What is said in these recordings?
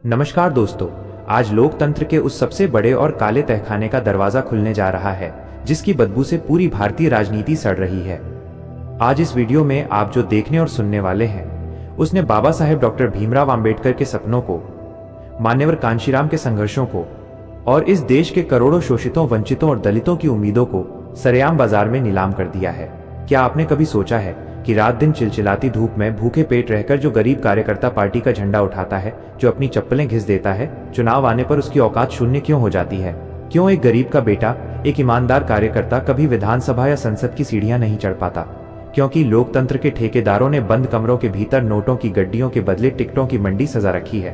नमस्कार दोस्तों, आज लोकतंत्र के उस सबसे बड़े और काले तहखाने का दरवाजा खुलने जा रहा है जिसकी बदबू से पूरी भारतीय राजनीति सड़ रही है। आज इस वीडियो में आप जो देखने और सुनने वाले हैं उसने बाबा साहेब डॉक्टर भीमराव अंबेडकर के सपनों को, मान्यवर कांशीराम के संघर्षों को और इस देश के करोड़ों शोषितों, वंचितों और दलितों की उम्मीदों को सरेआम बाजार में नीलाम कर दिया है। क्या आपने कभी सोचा है कि रात दिन चिलचिलाती धूप में भूखे पेट रहकर जो गरीब कार्यकर्ता पार्टी का झंडा उठाता है, जो अपनी चप्पलें घिस देता है, चुनाव आने पर उसकी औकात शून्य क्यों हो जाती है? क्यों एक गरीब का बेटा, एक ईमानदार कार्यकर्ता कभी विधानसभा या संसद की सीढ़ियां नहीं चढ़ पाता? क्योंकि लोकतंत्र के ठेकेदारों ने बंद कमरों के भीतर नोटों की गड्डियों के बदले टिकटों की मंडी सजा रखी है।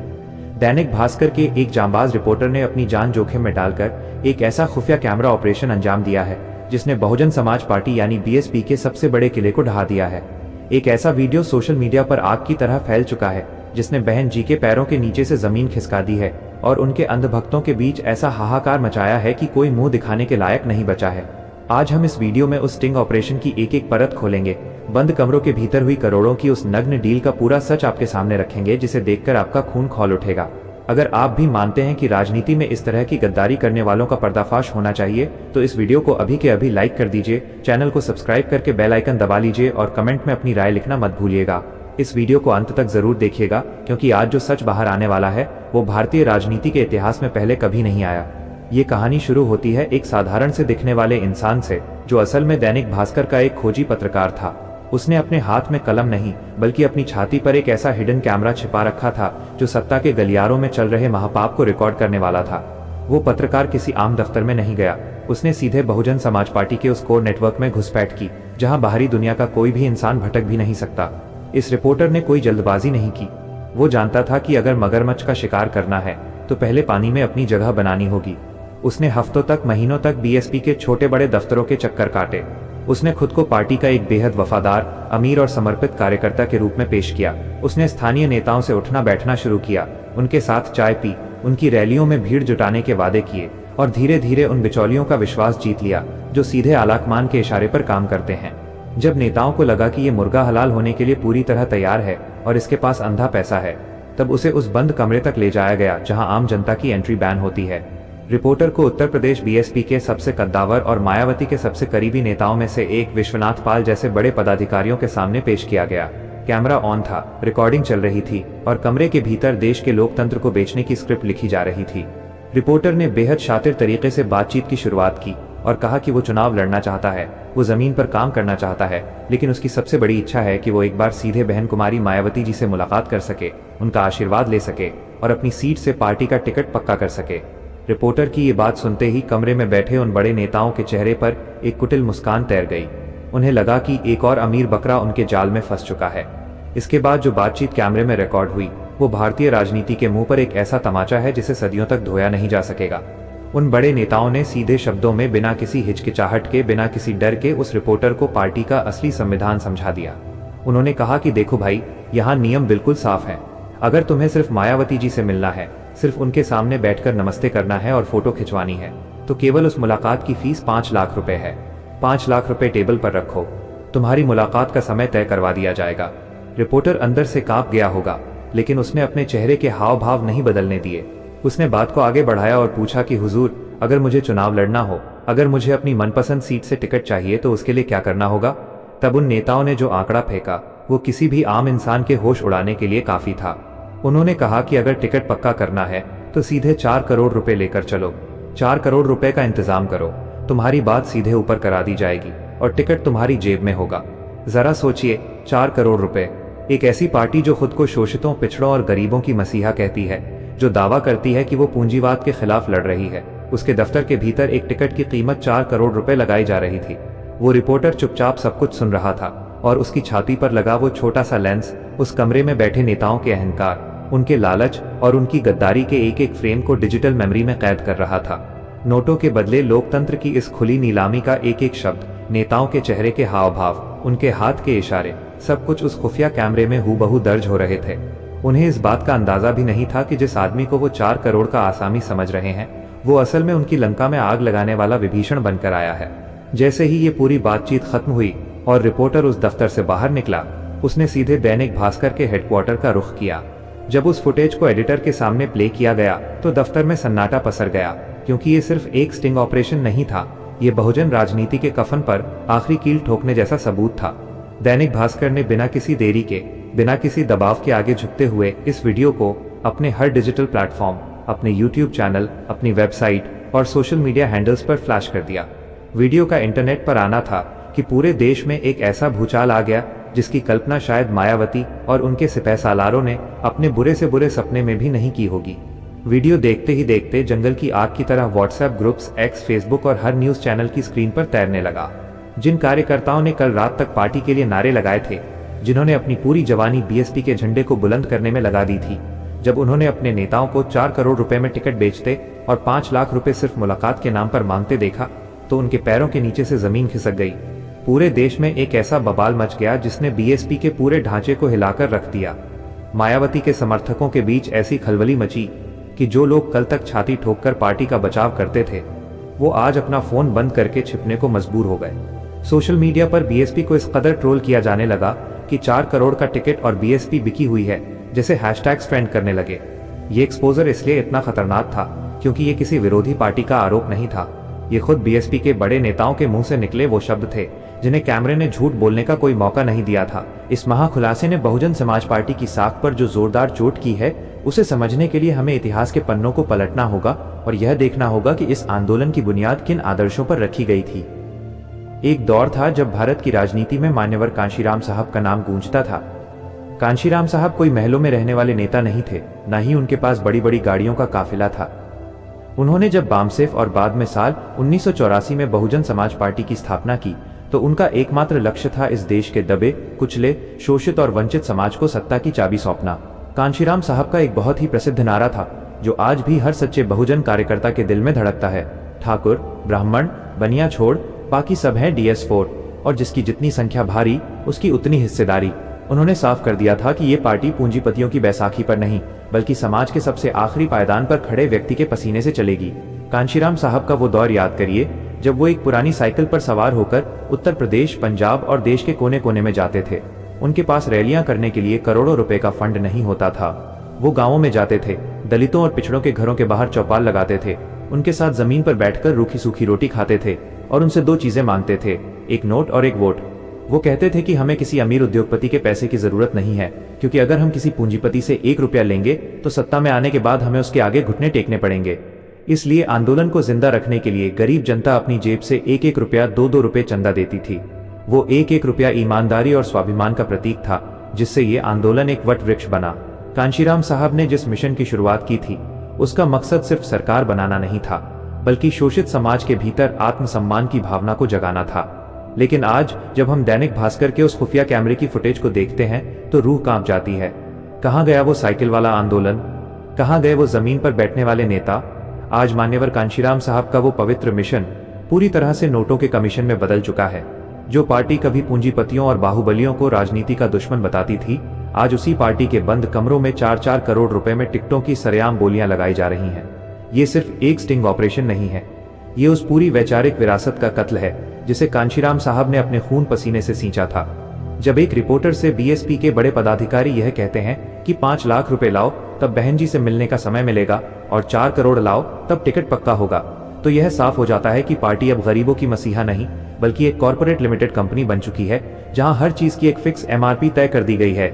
दैनिक भास्कर के एक जांबाज रिपोर्टर ने अपनी जान जोखिम में डालकर एक ऐसा खुफिया कैमरा ऑपरेशन अंजाम दिया है जिसने बहुजन समाज पार्टी यानी बीएसपी के सबसे बड़े किले को ढहा दिया है। एक ऐसा वीडियो सोशल मीडिया पर आग की तरह फैल चुका है जिसने बहन जी के पैरों के नीचे से जमीन खिसका दी है और उनके अंधभक्तों के बीच ऐसा हाहाकार मचाया है कि कोई मुंह दिखाने के लायक नहीं बचा है। आज हम इस वीडियो में उस स्टिंग ऑपरेशन की एक एक परत खोलेंगे, बंद कमरों के भीतर हुई करोड़ों की उस नग्न डील का पूरा सच आपके सामने रखेंगे जिसे देखकर आपका खून खौल उठेगा। अगर आप भी मानते हैं कि राजनीति में इस तरह की गद्दारी करने वालों का पर्दाफाश होना चाहिए तो इस वीडियो को अभी के अभी लाइक कर दीजिए, चैनल को सब्सक्राइब करके बेल आइकन दबा लीजिए और कमेंट में अपनी राय लिखना मत भूलिएगा। इस वीडियो को अंत तक जरूर देखिएगा क्योंकि आज जो सच बाहर आने वाला है वो भारतीय राजनीति के इतिहास में पहले कभी नहीं आया। ये कहानी शुरू होती है एक साधारण से दिखने वाले इंसान से जो असल में दैनिक भास्कर का एक खोजी पत्रकार था। उसने अपने हाथ में कलम नहीं बल्कि अपनी छाती पर एक ऐसा हिडन कैमरा छिपा रखा था जो सत्ता के गलियारों में चल रहे महापाप को रिकॉर्ड करने वाला था। वो पत्रकार किसी आम दफ्तर में नहीं गया, उसने सीधे बहुजन समाज पार्टी के उस कोर नेटवर्क में घुसपैठ की जहां बाहरी दुनिया का कोई भी इंसान भटक भी नहीं सकता। इस रिपोर्टर ने कोई जल्दबाजी नहीं की। वो जानता था कि अगर मगरमच्छ का शिकार करना है तो पहले पानी में अपनी जगह बनानी होगी। उसने हफ्तों तक, महीनों तक बीएसपी के छोटे बड़े दफ्तरों के चक्कर काटे। उसने खुद को पार्टी का एक बेहद वफादार, अमीर और समर्पित कार्यकर्ता के रूप में पेश किया। उसने स्थानीय नेताओं से उठना बैठना शुरू किया, उनके साथ चाय पी, उनकी रैलियों में भीड़ जुटाने के वादे किए और धीरे धीरे उन बिचौलियों का विश्वास जीत लिया जो सीधे आलाकमान के इशारे पर काम करते हैं। जब नेताओं को लगा कि ये मुर्गा हलाल होने के लिए पूरी तरह तैयार है और इसके पास अंधा पैसा है, तब उसे उस बंद कमरे तक ले जाया गया जहां आम जनता की एंट्री बैन होती है। रिपोर्टर को उत्तर प्रदेश बीएसपी के सबसे कद्दावर और मायावती के सबसे करीबी नेताओं में से एक विश्वनाथ पाल जैसे बड़े पदाधिकारियों के सामने पेश किया गया। कैमरा ऑन था, रिकॉर्डिंग चल रही थी और कमरे के भीतर देश के लोकतंत्र को बेचने की स्क्रिप्ट लिखी जा रही थी। रिपोर्टर ने बेहद शातिर तरीके से बातचीत की शुरुआत की और कहा कि वो चुनाव लड़ना चाहता है, वो जमीन पर काम करना चाहता है, लेकिन उसकी सबसे बड़ी इच्छा है कि वो एक बार सीधे बहन कुमारी मायावती जी से मुलाकात कर सके, उनका आशीर्वाद ले सके और अपनी सीट से पार्टी का टिकट पक्का कर सके। रिपोर्टर की ये बात सुनते ही कमरे में बैठे उन बड़े नेताओं के चेहरे पर एक कुटिल मुस्कान तैर गई। उन्हें लगा कि एक और अमीर बकरा उनके जाल में फंस चुका है। इसके बाद जो बातचीत कैमरे में रिकॉर्ड हुई वो भारतीय राजनीति के मुंह पर एक ऐसा तमाचा है जिसे सदियों तक धोया नहीं जा सकेगा। उन बड़े नेताओं ने सीधे शब्दों में, बिना किसी हिचकिचाहट के, बिना किसी डर के उस रिपोर्टर को पार्टी का असली संविधान समझा दिया। उन्होंने कहा कि देखो भाई, यहाँ नियम बिल्कुल साफ है। अगर तुम्हें सिर्फ मायावती जी से मिलना है, सिर्फ उनके सामने बैठकर नमस्ते करना है और फोटो खिंचवानी है तो केवल उस मुलाकात की फीस 5 लाख रुपए है। 5 लाख रुपए टेबल पर रखो, तुम्हारी मुलाकात का समय तय करवा दिया जाएगा। रिपोर्टर अंदर से कांप गया होगा लेकिन उसने अपने चेहरे के हाव भाव नहीं बदलने दिए। उसने बात को आगे बढ़ाया और पूछा कि हुजूर, अगर मुझे चुनाव लड़ना हो, अगर मुझे अपनी मनपसंद सीट से टिकट चाहिए तो उसके लिए क्या करना होगा? तब उन नेताओं ने जो आंकड़ा फेंका वो किसी भी आम इंसान के होश उड़ाने के लिए काफी था। उन्होंने कहा कि अगर टिकट पक्का करना है तो सीधे 4 करोड़ रुपए लेकर चलो। 4 करोड़ रुपए का इंतजाम करो, तुम्हारी बात सीधे ऊपर करा दी जाएगी और टिकट तुम्हारी जेब में होगा। जरा सोचिए, 4 करोड़ रुपए। एक ऐसी पार्टी जो खुद को शोषितों, पिछड़ों और गरीबों की मसीहा कहती है, जो दावा करती है कि वो पूंजीवाद के खिलाफ लड़ रही है, उसके दफ्तर के भीतर एक टिकट की कीमत 4 करोड़ रुपए लगाई जा रही थी। वो रिपोर्टर चुपचाप सब कुछ सुन रहा था और उसकी छाती पर लगा वो छोटा सा लेंस उस कमरे में बैठे नेताओं के अहंकार, उनके लालच और उनकी गद्दारी के एक एक फ्रेम को डिजिटल मेमोरी में कैद कर रहा था। नोटों के बदले लोकतंत्र की इस खुली नीलामी का एक एक शब्द, नेताओं के चेहरे के हाव भाव, उनके हाथ के इशारे, सब कुछ उस खुफिया कैमरे में हूबहू दर्ज हो रहे थे। उन्हें इस बात का अंदाजा भी नहीं था कि जिस आदमी को वो 4 करोड़ का आसामी समझ रहे हैं वो असल में उनकी लंका में आग लगाने वाला विभीषण बनकर आया है। जैसे ही ये पूरी बातचीत खत्म हुई और रिपोर्टर उस दफ्तर से बाहर निकला, उसने सीधे दैनिक भास्कर के हेडक्वार्टर का रुख किया। जब उस फुटेज को एडिटर के सामने प्ले किया गया तो दफ्तर में सन्नाटा पसर गया, क्योंकि ये सिर्फ एक स्टिंग ऑपरेशन नहीं था, ये बहुजन राजनीति के कफन पर आखिरी कील ठोकने जैसा सबूत था। दैनिक भास्कर ने बिना किसी देरी के, बिना किसी दबाव के आगे झुकते हुए इस वीडियो को अपने हर डिजिटल प्लेटफॉर्म, अपने यूट्यूब चैनल, अपनी वेबसाइट और सोशल मीडिया हैंडल्स पर फ्लैश कर दिया। वीडियो का इंटरनेट पर आना था कि पूरे देश में एक ऐसा भूचाल आ गया जिसकी कल्पना शायद मायावती और उनके सिपह सालारों ने अपने बुरे से बुरे सपने में भी नहीं की होगी। वीडियो देखते ही देखते जंगल की आग की तरह व्हाट्सएप ग्रुप्स, एक्स, फेसबुक और हर न्यूज चैनल की स्क्रीन पर तैरने लगा। जिन कार्यकर्ताओं ने कल रात तक पार्टी के लिए नारे लगाए थे, जिन्होंने अपनी पूरी जवानी बीएसपी के झंडे को बुलंद करने में लगा दी थी, जब उन्होंने अपने नेताओं को 4 करोड़ रुपए में टिकट बेचते और 5 लाख रुपए सिर्फ मुलाकात के नाम पर मांगते देखा, तो उनके पैरों के नीचे से जमीन खिसक गई। पूरे देश में एक ऐसा बवाल मच गया जिसने बीएसपी के पूरे ढांचे को हिलाकर रख दिया। मायावती के समर्थकों के बीच ऐसी खलबली मची कि जो लोग कल तक छाती ठोककर पार्टी का बचाव करते थे, वो आज अपना फोन बंद करके छिपने को मजबूर हो गए। सोशल मीडिया पर बीएसपी को इस कदर ट्रोल किया जाने लगा कि 4 करोड़ का टिकट और बीएसपी बिकी हुई है जैसे हैशटैग्स ट्रेंड करने लगे। ये एक्सपोजर इसलिए इतना खतरनाक था क्योंकि ये किसी विरोधी पार्टी का आरोप नहीं था, ये खुद बीएसपी के बड़े नेताओं के मुंह से निकले वो शब्द थे जिन्हें कैमरे ने झूठ बोलने का कोई मौका नहीं दिया था। इस महाखुलासे ने बहुजन समाज पार्टी की साख पर जो जोरदार चोट की है, उसे समझने के लिए हमें इतिहास के पन्नों को पलटना होगा और यह देखना होगा कि इस आंदोलन की बुनियाद किन आदर्शों पर रखी गई थी। एक दौर था जब भारत की राजनीति में मान्यवर कांशीराम साहब का नाम गूंजता था। कांशीराम साहब कोई महलों में रहने वाले नेता नहीं थे, न ही उनके पास बड़ी बड़ी गाड़ियों का काफिला था। उन्होंने जब बामसेफ और बाद में साल 1984 में बहुजन समाज पार्टी की स्थापना की, तो उनका एकमात्र लक्ष्य था इस देश के दबे, कुचले, शोषित और वंचित समाज को सत्ता की चाबी सौंपना। कांशीराम साहब का एक बहुत ही प्रसिद्ध नारा था जो आज भी हर सच्चे बहुजन कार्यकर्ता के दिल में धड़कता है: ठाकुर, ब्राह्मण, बनिया छोड़, बाकी सब है DS4, और जिसकी जितनी संख्या भारी उसकी उतनी हिस्सेदारी। उन्होंने साफ कर दिया था कि ये पार्टी पूंजीपतियों की बैसाखी पर नहीं, बल्कि समाज के सबसे आखिरी पायदान पर खड़े व्यक्ति के पसीने से चलेगी। कांशीराम साहब का वो दौर याद करिए जब वो एक पुरानी साइकिल पर सवार होकर उत्तर प्रदेश, पंजाब और देश के कोने कोने में जाते थे। उनके पास रैलियां करने के लिए करोड़ों रुपए का फंड नहीं होता था। वो गांवों में जाते थे, दलितों और पिछड़ों के घरों के बाहर चौपाल लगाते थे, उनके साथ जमीन पर बैठकर रूखी सूखी रोटी खाते थे और उनसे 2 चीजें मांगते थे, एक नोट और एक वोट। वो कहते थे कि हमें किसी अमीर उद्योगपति के पैसे की जरूरत नहीं है, क्योंकि अगर हम किसी पूंजीपति से 1 रुपया लेंगे तो सत्ता में आने के बाद हमें उसके आगे घुटने टेकने पड़ेंगे। इसलिए आंदोलन को जिंदा रखने के लिए गरीब जनता अपनी जेब से 1-1 रुपया, 2-2 रुपए चंदा देती थी। वो 1-1 रुपया ईमानदारी और स्वाभिमान का प्रतीक था, जिससे ये आंदोलन एक वट वृक्ष बना। कांशीराम साहब ने जिस मिशन की शुरुआत की थी, उसका मकसद सिर्फ सरकार बनाना नहीं था, बल्कि शोषित समाज के भीतर आत्मसम्मान की भावना को जगाना था। लेकिन आज जब हम दैनिक भास्कर के उस खुफिया कैमरे की फुटेज को देखते हैं तो रूह कांप जाती है। कहाँ गया वो साइकिल वाला आंदोलन? कहाँ गए वो जमीन पर बैठने वाले नेता? आज मान्यवर कांशीराम साहब का वो पवित्र मिशन पूरी तरह से नोटों के कमीशन में बदल चुका है। जो पार्टी कभी पूंजीपतियों और बाहुबलियों को राजनीति का दुश्मन बताती थी, आज उसी पार्टी के बंद कमरों में 4-4 करोड़ रुपए में टिकटों की सरेआम बोलियां लगाई जा रही हैं। ये सिर्फ एक स्टिंग ऑपरेशन नहीं है, ये उस पूरी वैचारिक विरासत का कत्ल है जिसे कांशीराम साहब ने अपने खून पसीने से सींचा था। जब एक रिपोर्टर से बीएसपी के बड़े पदाधिकारी यह कहते हैं कि 5 लाख रुपए लाओ तब बहन जी से मिलने का समय मिलेगा और 4 करोड़ लाओ तब टिकट पक्का होगा, तो यह साफ हो जाता है कि पार्टी अब गरीबों की मसीहा नहीं बल्कि एक कॉर्पोरेट लिमिटेड कंपनी बन चुकी है, जहां हर चीज की एक फिक्स MRP तय कर दी गई है।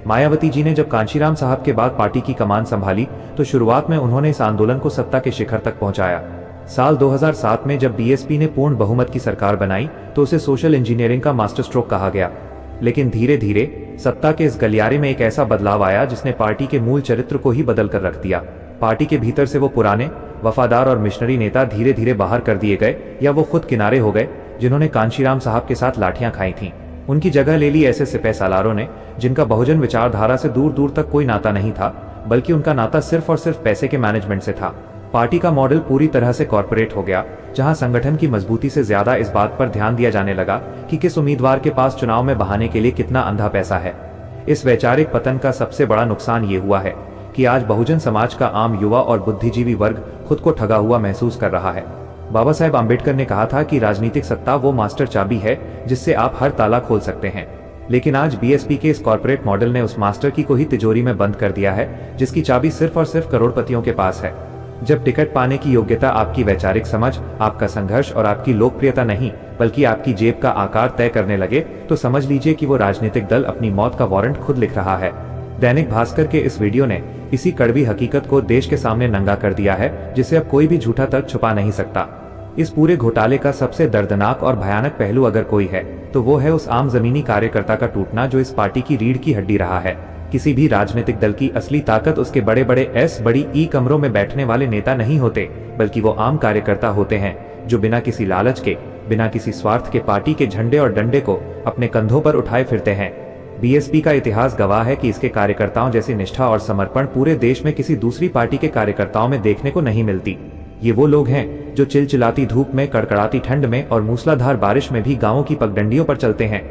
मायावती जी ने जब कांशीराम साहब के बाद पार्टी की कमान संभाली तो शुरुआत में उन्होंने इस आंदोलन को सत्ता के शिखर तक पहुंचाया। साल 2007 में जब बीएसपी ने पूर्ण बहुमत की सरकार बनाई तो उसे सोशल इंजीनियरिंग का मास्टर स्ट्रोक कहा गया। लेकिन धीरे धीरे सत्ता के इस गलियारे में एक ऐसा बदलाव आया जिसने पार्टी के मूल चरित्र को ही बदल कर रख दिया। पार्टी के भीतर से वो पुराने वफादार और मिशनरी नेता धीरे धीरे बाहर कर दिए गए या वो खुद किनारे हो गए जिन्होंने कांशीराम साहब के साथ लाठियां खाई थीं। उनकी जगह ले ली ऐसे सिपह सालारों ने जिनका बहुजन विचारधारा से दूर दूर तक कोई नाता नहीं था, बल्कि उनका नाता सिर्फ और सिर्फ पैसे के मैनेजमेंट से था। पार्टी का मॉडल पूरी तरह से कॉर्पोरेट हो गया, जहां संगठन की मजबूती से ज्यादा इस बात पर ध्यान दिया जाने लगा कि किस उम्मीदवार के पास चुनाव में बहाने के लिए कितना अंधा पैसा है। इस वैचारिक पतन का सबसे बड़ा नुकसान ये हुआ है कि आज बहुजन समाज का आम युवा और बुद्धिजीवी वर्ग खुद को ठगा हुआ महसूस कर रहा है। बाबा साहेब आम्बेडकर ने कहा था कि राजनीतिक सत्ता वो मास्टर चाबी है जिससे आप हर ताला खोल सकते हैं। लेकिन आज बीएसपी के इस कॉर्पोरेट मॉडल ने उस मास्टर की को ही तिजोरी में बंद कर दिया है, जिसकी चाबी सिर्फ और सिर्फ करोड़पतियों के पास है। जब टिकट पाने की योग्यता आपकी वैचारिक समझ, आपका संघर्ष और आपकी लोकप्रियता नहीं बल्कि आपकी जेब का आकार तय करने लगे, तो समझ लीजिए कि वो राजनीतिक दल अपनी मौत का वारंट खुद लिख रहा है। दैनिक भास्कर के इस वीडियो ने इसी कड़वी हकीकत को देश के सामने नंगा कर दिया है, जिसे अब कोई भी झूठा तर्क छुपा नहीं सकता। इस पूरे घोटाले का सबसे दर्दनाक और भयानक पहलू अगर कोई है तो वो है उस आम जमीनी कार्यकर्ता का टूटना, जो इस पार्टी की रीढ़ की हड्डी रहा है। किसी भी राजनीतिक दल की असली ताकत उसके बड़े बड़े एस, बड़ी ई कमरों में बैठने वाले नेता नहीं होते, बल्कि वो आम कार्यकर्ता होते हैं, जो बिना किसी लालच के, बिना किसी स्वार्थ के पार्टी के झंडे और डंडे को अपने कंधों पर उठाए फिरते हैं। बीएसपी का इतिहास गवाह है कि इसके कार्यकर्ताओं जैसी निष्ठा और समर्पण पूरे देश में किसी दूसरी पार्टी के कार्यकर्ताओं में देखने को नहीं मिलती। ये वो लोग हैं जो चिलचिलाती धूप में, कड़कड़ाती ठंड में और मूसलाधार बारिश में भी गांवों की पगडंडियों पर चलते हैं,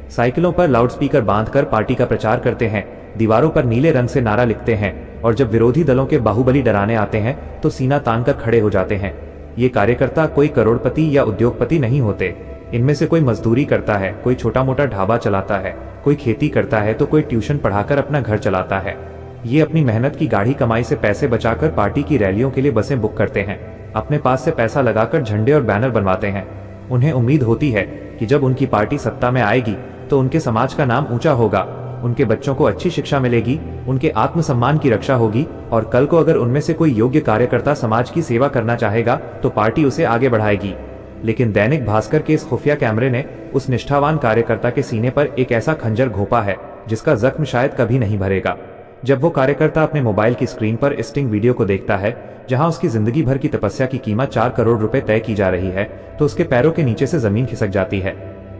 साइकिलों पर लाउडस्पीकर बांधकर पार्टी का प्रचार करते हैं, दीवारों पर नीले रंग से नारा लिखते हैं और जब विरोधी दलों के बाहुबली डराने आते हैं तो सीना तानकर खड़े हो जाते हैं। ये कार्यकर्ता कोई करोड़पति या उद्योगपति नहीं होते। इनमें से कोई मजदूरी करता है, कोई छोटा मोटा ढाबा चलाता है, कोई खेती करता है तो कोई ट्यूशन पढ़ाकर अपना घर चलाता है। ये अपनी मेहनत की गाढ़ी कमाई से पैसे बचाकर पार्टी की रैलियों के लिए बसें बुक करते हैं, अपने पास से पैसा लगाकर झंडे और बैनर बनवाते हैं। उन्हें उम्मीद होती है कि जब उनकी पार्टी सत्ता में आएगी तो उनके समाज का नाम ऊंचा होगा, उनके बच्चों को अच्छी शिक्षा मिलेगी, उनके आत्मसम्मान की रक्षा होगी और कल को अगर उनमें से कोई योग्य कार्यकर्ता समाज की सेवा करना चाहेगा तो पार्टी उसे आगे बढ़ाएगी। लेकिन दैनिक भास्कर के इस खुफिया कैमरे ने उस निष्ठावान कार्यकर्ता के सीने पर एक ऐसा खंजर घोंपा है जिसका जख्म शायद कभी नहीं भरेगा। जब वो कार्यकर्ता अपने मोबाइल की स्क्रीन पर स्टिंग वीडियो को देखता है जहां उसकी जिंदगी भर की तपस्या की कीमत 4 करोड़ रुपए तय की जा रही है, तो उसके पैरों के नीचे से जमीन खिसक जाती है।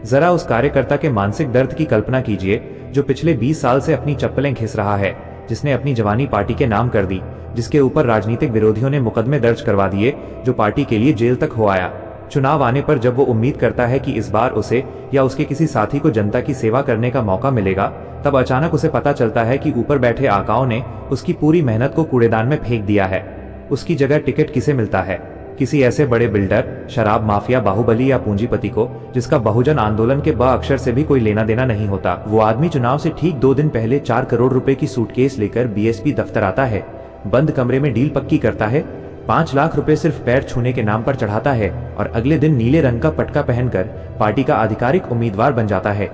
जरा उस कार्यकर्ता के मानसिक दर्द की कल्पना कीजिए जो पिछले 20 साल से अपनी चप्पलें घिस रहा है, जिसने अपनी जवानी पार्टी के नाम कर दी, जिसके ऊपर राजनीतिक विरोधियों ने मुकदमे दर्ज करवा दिए, जो पार्टी के लिए जेल तक हो आया। चुनाव आने पर जब वो उम्मीद करता है कि इस बार उसे या उसके किसी साथी को जनता की सेवा करने का मौका मिलेगा, तब अचानक उसे पता चलता है कि ऊपर बैठे आकाओं ने उसकी पूरी मेहनत को कूड़ेदान में फेंक दिया है। उसकी जगह टिकट किसे मिलता है? किसी ऐसे बड़े बिल्डर, शराब माफिया, बाहुबली या पूंजीपति को जिसका बहुजन आंदोलन के ब अक्षर से भी कोई लेना देना नहीं होता। वो आदमी चुनाव से ठीक 2 दिन पहले 4 करोड़ रुपए की सूटकेस लेकर बीएसपी दफ्तर आता है, बंद कमरे में डील पक्की करता है, 5 लाख रुपए सिर्फ पैर छूने के नाम पर चढ़ाता है और अगले दिन नीले रंग का पटका पहनकर पार्टी का आधिकारिक उम्मीदवार बन जाता है।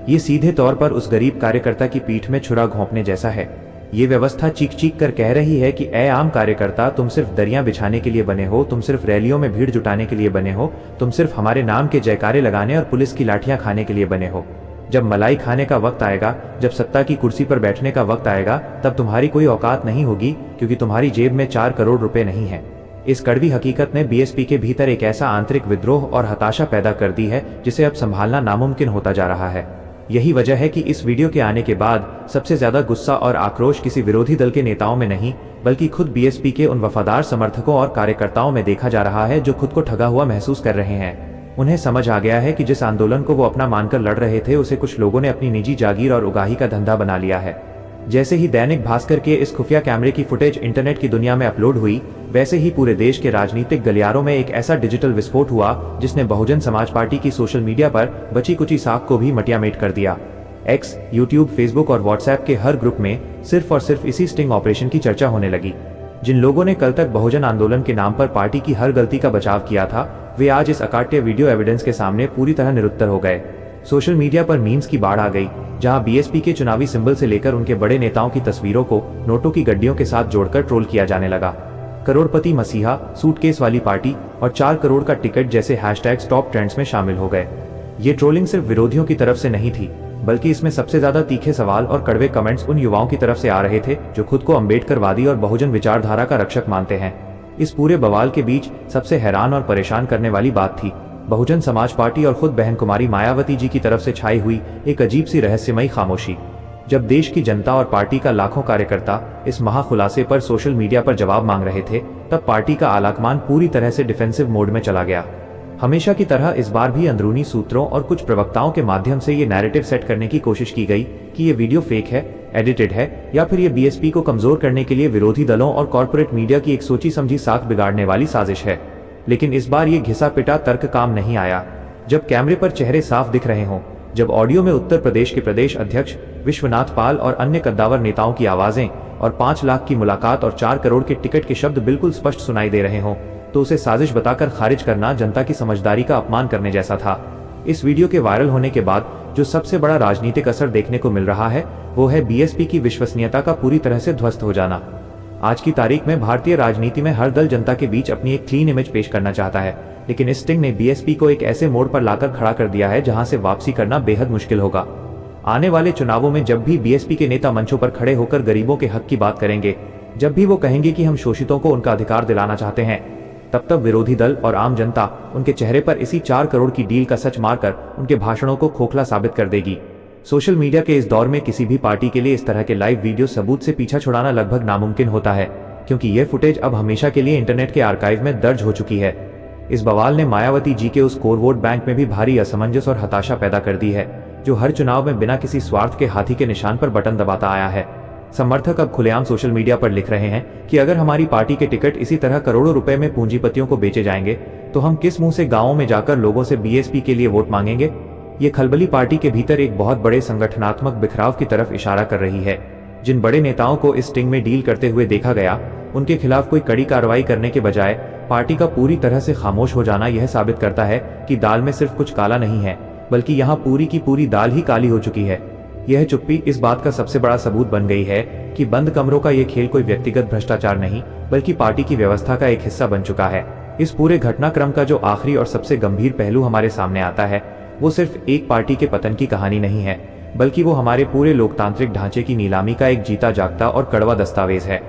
ये सीधे तौर पर उस गरीब कार्यकर्ता की पीठ में छुरा घोंपने जैसा है। ये व्यवस्था चीख चीख कर कह रही है कि ऐ आम कार्यकर्ता, तुम सिर्फ दरियां बिछाने के लिए बने हो, तुम सिर्फ रैलियों में भीड़ जुटाने के लिए बने हो, तुम सिर्फ हमारे नाम के जयकारे लगाने और पुलिस की लाठियां खाने के लिए बने हो। जब मलाई खाने का वक्त आएगा, जब सत्ता की कुर्सी पर बैठने का वक्त आएगा, तब तुम्हारी कोई औकात नहीं होगी, क्योंकि तुम्हारी जेब में 4 करोड़ रुपए नहीं है। इस कड़वी हकीकत ने बीएसपी के भीतर एक ऐसा आंतरिक विद्रोह और हताशा पैदा कर दी है जिसे अब संभालना नामुमकिन होता जा रहा है। यही वजह है कि इस वीडियो के आने के बाद सबसे ज्यादा गुस्सा और आक्रोश किसी विरोधी दल के नेताओं में नहीं, बल्कि खुद बीएसपी के उन वफादार समर्थकों और कार्यकर्ताओं में देखा जा रहा है जो खुद को ठगा हुआ महसूस कर रहे हैं। उन्हें समझ आ गया है कि जिस आंदोलन को वो अपना मानकर लड़ रहे थे, उसे कुछ लोगों ने अपनी निजी जागीर और उगाही का धंधा बना लिया है। जैसे ही दैनिक भास्कर के इस खुफिया कैमरे की फुटेज इंटरनेट की दुनिया में अपलोड हुई, वैसे ही पूरे देश के राजनीतिक गलियारों में एक ऐसा डिजिटल विस्फोट हुआ जिसने बहुजन समाज पार्टी की सोशल मीडिया पर बची कुची साख को भी मटियामेट कर दिया। एक्स, यूट्यूब, फेसबुक और व्हाट्सएप के हर ग्रुप में सिर्फ और सिर्फ इसी स्टिंग ऑपरेशन की चर्चा होने लगी। जिन लोगों ने कल तक बहुजन आंदोलन के नाम पर पार्टी की हर गलती का बचाव किया था, वे आज इस अकाट्य वीडियो एविडेंस के सामने पूरी तरह निरुत्तर हो गए। सोशल मीडिया पर मीम्स की बाढ़ आ गई, जहां बीएसपी के चुनावी सिंबल से लेकर उनके बड़े नेताओं की तस्वीरों को नोटों की गड्डियों के साथ जोड़कर ट्रोल किया जाने लगा। करोड़पति मसीहा, सूटकेस वाली पार्टी और 4 करोड़ का टिकट जैसे हैशटैग्स टॉप ट्रेंड्स में शामिल हो गए। ये ट्रोलिंग सिर्फ विरोधियों की तरफ से नहीं थी, बल्कि इसमें सबसे ज्यादा तीखे सवाल और कड़वे कमेंट्स उन युवाओं की तरफ से आ रहे थे जो खुद को अम्बेडकरवादी और बहुजन विचारधारा का रक्षक मानते हैं। इस पूरे बवाल के बीच सबसे हैरान और परेशान करने वाली बात थी बहुजन समाज पार्टी और खुद बहन कुमारी मायावती जी की तरफ से छाई हुई एक अजीब सी रहस्यमयी खामोशी। जब देश की जनता और पार्टी का लाखों कार्यकर्ता इस महाखुलासे पर सोशल मीडिया पर जवाब मांग रहे थे, तब पार्टी का आलाकमान पूरी तरह से डिफेंसिव मोड में चला गया। हमेशा की तरह इस बार भी अंदरूनी सूत्रों और कुछ प्रवक्ताओं के माध्यम से ये नैरेटिव सेट करने की कोशिश की गई कि ये वीडियो फेक है, एडिटेड है, या फिर ये बीएसपी को कमजोर करने के लिए विरोधी दलों और कॉर्पोरेट मीडिया की एक सोची समझी साख बिगाड़ने वाली साजिश है। लेकिन इस बार ये घिसा पिटा तर्क काम नहीं आया। जब कैमरे पर चेहरे साफ दिख रहे हों, जब ऑडियो में उत्तर प्रदेश के प्रदेश अध्यक्ष विश्वनाथ पाल और अन्य कद्दावर नेताओं की आवाजें और 5 लाख की मुलाकात और 4 करोड़ के टिकट के शब्द बिल्कुल स्पष्ट सुनाई दे रहे हों, तो उसे साजिश बताकर खारिज करना जनता की समझदारी का अपमान करने जैसा था। इस वीडियो के वायरल होने के बाद जो सबसे बड़ा राजनीतिक असर देखने को मिल रहा है वो है बीएसपी की विश्वसनीयता का पूरी तरह से ध्वस्त हो जाना। आज की तारीख में भारतीय राजनीति में हर दल जनता के बीच अपनी एक क्लीन इमेज पेश करना चाहता है, लेकिन इस स्टिंग ने बीएसपी को एक ऐसे मोड़ पर लाकर खड़ा कर दिया है जहां से वापसी करना बेहद मुश्किल होगा। आने वाले चुनावों में जब भी बीएसपी के नेता मंचों पर खड़े होकर गरीबों के हक की बात करेंगे, जब भी वो कहेंगे कि हम शोषितों को उनका अधिकार दिलाना चाहते हैं, तब विरोधी दल और आम जनता उनके चेहरे पर इसी 4 करोड़ की डील का सच मारकर उनके भाषणों को खोखला साबित कर देगी। सोशल मीडिया के इस दौर में किसी भी पार्टी के लिए इस तरह के लाइव वीडियो सबूत से पीछा छुड़ाना लगभग नामुमकिन होता है, क्योंकि यह फुटेज अब हमेशा के लिए इंटरनेट के आर्काइव में दर्ज हो चुकी है। इस बवाल ने मायावती जी के उस कोर वोट बैंक में भी भारी असमंजस और हताशा पैदा कर दी है, जो हर चुनाव में बिना किसी स्वार्थ के हाथी के निशान पर बटन दबाता आया है। समर्थक अब खुलेआम सोशल मीडिया पर लिख रहे हैं कि अगर हमारी पार्टी के टिकट इसी तरह करोड़ों रुपए में पूंजीपतियों को बेचे जाएंगे तो हम किस मुंह से गांवों में जाकर लोगों से बीएसपी के लिए वोट मांगेंगे। ये खलबली पार्टी के भीतर एक बहुत बड़े संगठनात्मक बिखराव की तरफ इशारा कर रही है। जिन बड़े नेताओं को इस स्टिंग में डील करते हुए देखा गया, उनके खिलाफ कोई कड़ी कार्रवाई करने के बजाय पार्टी का पूरी तरह से खामोश हो जाना यह साबित करता है कि दाल में सिर्फ कुछ काला नहीं है, बल्कि यहाँ पूरी की पूरी दाल ही काली हो चुकी है। यह चुप्पी इस बात का सबसे बड़ा सबूत बन गई है कि बंद कमरों का ये खेल कोई व्यक्तिगत भ्रष्टाचार नहीं, बल्कि पार्टी की व्यवस्था का एक हिस्सा बन चुका है। इस पूरे घटनाक्रम का जो आखिरी और सबसे गंभीर पहलू हमारे सामने आता है, वो सिर्फ एक पार्टी के पतन की कहानी नहीं है, बल्कि वो हमारे पूरे लोकतांत्रिक ढांचे की नीलामी का एक जीता जागता और कड़वा दस्तावेज है।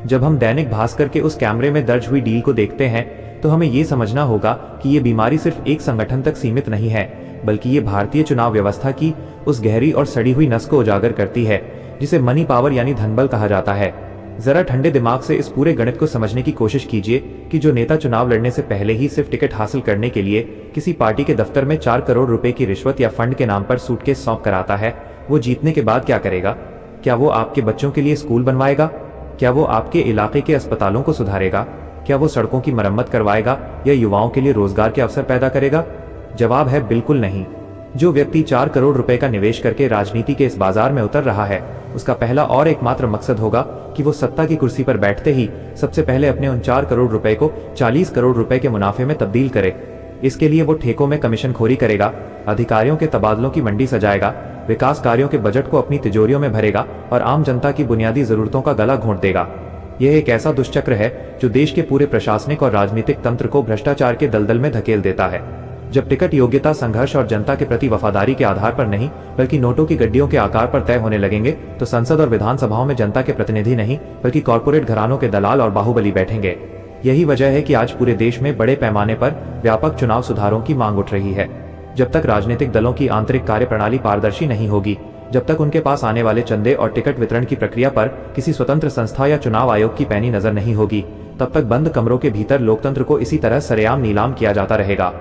जब हम दैनिक भास्कर के उस कैमरे में दर्ज हुई डील को देखते हैं, तो हमें ये समझना होगा कि ये बीमारी सिर्फ एक संगठन तक सीमित नहीं है, बल्कि ये भारतीय चुनाव व्यवस्था की उस गहरी और सड़ी हुई नस को उजागर करती है जिसे मनी पावर यानी धनबल कहा जाता है। जरा ठंडे दिमाग से इस पूरे गणित को समझने की कोशिश कीजिए कि जो नेता चुनाव लड़ने से पहले ही सिर्फ टिकट हासिल करने के लिए किसी पार्टी के दफ्तर में 4 करोड़ रुपए की रिश्वत या फंड के नाम पर सूटकेस सौंप कर आता है, वो जीतने के बाद क्या करेगा? क्या वो आपके बच्चों के लिए स्कूल बनवाएगा? क्या वो आपके इलाके के अस्पतालों को सुधारेगा? क्या वो सड़कों की मरम्मत करवाएगा या युवाओं के लिए रोजगार के अवसर पैदा करेगा? जवाब है बिल्कुल नहीं। जो व्यक्ति 4 करोड़ रुपए का निवेश करके राजनीति के इस बाजार में उतर रहा है, उसका पहला और एकमात्र मकसद होगा कि वो सत्ता की कुर्सी पर बैठते ही सबसे पहले अपने उन 4 करोड़ रुपए को 40 करोड़ रुपए के मुनाफे में तब्दील करे। इसके लिए वो ठेकों में कमीशनखोरी करेगा, अधिकारियों के तबादलों की मंडी सजाएगा, विकास कार्यों के बजट को अपनी तिजोरियों में भरेगा और आम जनता की बुनियादी जरूरतों का गला घोंट देगा। यह एक ऐसा दुष्चक्र है जो देश के पूरे प्रशासनिक और राजनीतिक तंत्र को भ्रष्टाचार के दलदल में धकेल देता है। जब टिकट योग्यता, संघर्ष और जनता के प्रति वफादारी के आधार पर नहीं, बल्कि नोटों की गड्डियों के आकार पर तय होने लगेंगे, तो संसद और विधानसभाओं में जनता के प्रतिनिधि नहीं, बल्कि कॉर्पोरेट घरानों के दलाल और बाहुबली बैठेंगे। यही वजह है कि आज पूरे देश में बड़े पैमाने पर व्यापक चुनाव सुधारों की मांग उठ रही है। जब तक राजनीतिक दलों की आंतरिक कार्यप्रणाली पारदर्शी नहीं होगी, जब तक उनके पास आने वाले चंदे और टिकट वितरण की प्रक्रिया पर किसी स्वतंत्र संस्था या चुनाव आयोग की पैनी नजर नहीं होगी, तब तक बंद कमरों के भीतर लोकतंत्र को इसी तरह सरेआम नीलाम किया जाता रहेगा।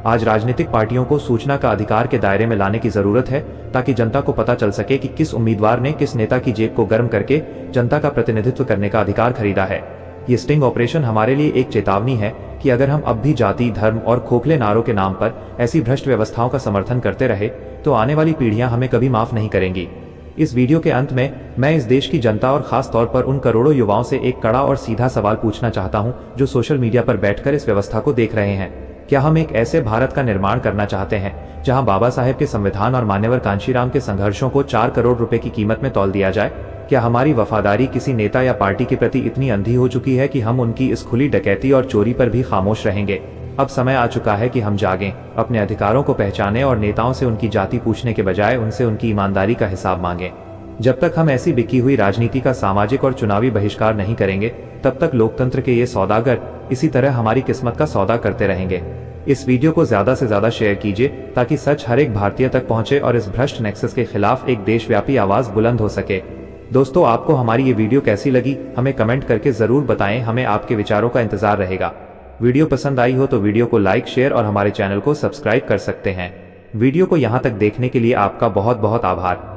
आज राजनीतिक पार्टियों को सूचना का अधिकार के दायरे में लाने की जरूरत है, ताकि जनता को पता चल सके कि किस उम्मीदवार ने किस नेता की जेब को गर्म करके जनता का प्रतिनिधित्व करने का अधिकार खरीदा है। ये स्टिंग ऑपरेशन हमारे लिए एक चेतावनी है कि अगर हम अब भी जाति, धर्म और खोखले नारों के नाम पर ऐसी भ्रष्ट व्यवस्थाओं का समर्थन करते रहे, तो आने वाली पीढ़ियां हमें कभी माफ नहीं करेंगी। इस वीडियो के अंत में मैं इस देश की जनता और खास तौर पर उन करोड़ों युवाओं से एक कड़ा और सीधा सवाल पूछना चाहता हूं, जो सोशल मीडिया पर बैठकर इस व्यवस्था को देख रहे हैं। क्या हम एक ऐसे भारत का निर्माण करना चाहते हैं जहां बाबा साहेब के संविधान और मान्यवर कांशीराम के संघर्षों को 4 करोड़ रुपए की कीमत में तौल दिया जाए? क्या हमारी वफादारी किसी नेता या पार्टी के प्रति इतनी अंधी हो चुकी है कि हम उनकी इस खुली डकैती और चोरी पर भी खामोश रहेंगे? अब समय आ चुका है कि हम जागें, अपने अधिकारों को पहचानें और नेताओं से उनकी जाति पूछने के बजाय उनसे उनकी ईमानदारी का हिसाब मांगें। जब तक हम ऐसी बिकी हुई राजनीति का सामाजिक और चुनावी बहिष्कार नहीं करेंगे, तब तक लोकतंत्र के ये सौदागर इसी तरह हमारी किस्मत का सौदा करते रहेंगे। इस वीडियो को ज्यादा से ज्यादा शेयर कीजिए, ताकि सच हर एक भारतीय तक पहुंचे और इस भ्रष्ट नेक्सस के खिलाफ एक देशव्यापी आवाज बुलंद हो सके। दोस्तों, आपको हमारी ये वीडियो कैसी लगी, हमें कमेंट करके जरूर बताएं। हमें आपके विचारों का इंतजार रहेगा। वीडियो पसंद आई हो तो वीडियो को लाइक, शेयर और हमारे चैनल को सब्सक्राइब कर सकते हैं। वीडियो को यहाँ तक देखने के लिए आपका बहुत बहुत आभार।